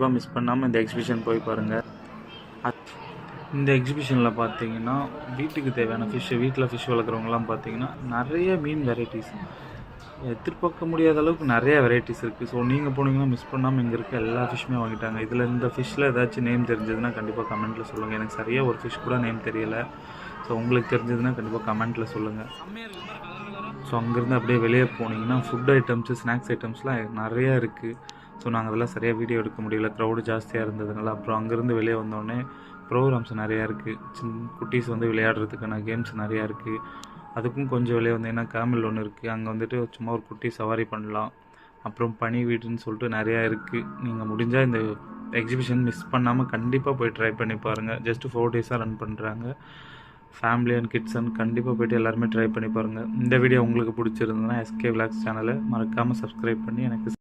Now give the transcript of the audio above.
கண்டிப்பாக மிஸ் பண்ணாமல் இந்த எக்ஸிபிஷன் போய் பாருங்கள். இந்த எக்ஸிபிஷனில் பார்த்தீங்கன்னா வீட்டுக்கு தேவையான ஃபிஷ்ஷு, வீட்டில் ஃபிஷ் வளர்க்குறவங்கலாம் பார்த்தீங்கன்னா நிறைய மீன் வெரைட்டிஸ், எதிர்பார்க்க முடியாத அளவுக்கு நிறைய வெரைட்டிஸ் இருக்குது. ஸோ நீங்கள் போனீங்கன்னா மிஸ் பண்ணாமல் இங்கே இருக்க எல்லா ஃபிஷ்ஷுமே வாங்கிட்டாங்க. இதில் இந்த ஃபிஷ்ஷில் ஏதாச்சும் நேம் தெரிஞ்சதுன்னா கண்டிப்பாக கமெண்ட்டில் சொல்லுங்கள். எனக்கு சரியாக ஒரு ஃபிஷ் கூட நேம் தெரியலை. ஸோ உங்களுக்கு தெரிஞ்சதுன்னா கண்டிப்பாக கமெண்ட்டில் சொல்லுங்கள். ஸோ அங்கேருந்து அப்படியே வெளியே போனீங்கன்னா ஃபுட் ஐட்டம்ஸு, ஸ்நாக்ஸ் ஐட்டம்ஸ்லாம் நிறையா இருக்குது. ஸோ நாங்கள் அதெல்லாம் சரியாக வீடியோ எடுக்க முடியல, க்ரௌடு ஜாஸ்தியாக இருந்ததுனால. அப்புறம் அங்கேருந்து வெளியே வந்தோடனே ப்ரோக்ராம்ஸ் நிறையா இருக்குது. குட்டீஸ் வந்து விளையாடுறதுக்கான கேம்ஸ் நிறையா இருக்குது. அதுக்கும் கொஞ்சம் வெளியே வந்தீங்கன்னா கேமல் ஒன்று இருக்குது, அங்கே வந்துட்டு சும்மா ஒரு குட்டி சவாரி பண்ணலாம். அப்புறம் பனி வீடுன்னு சொல்லிட்டு நிறையா இருக்குது. நீங்கள் முடிஞ்சால் இந்த எக்ஸிபிஷன் மிஸ் பண்ணாமல் கண்டிப்பாக போய் ட்ரை பண்ணி பாருங்கள். ஜஸ்ட்டு 4 டேஸாக ரன் பண்ணுறாங்க. ஃபேமிலி அண்ட் கிட்ஸ் அண்ட் கண்டிப்பாக போய்ட்டு எல்லாருமே ட்ரை பண்ணி பாருங்கள். இந்த வீடியோ உங்களுக்கு பிடிச்சிருந்ததுன்னா SK Vlogs சேனலை மறக்காமல் சப்ஸ்கிரைப் பண்ணி எனக்கு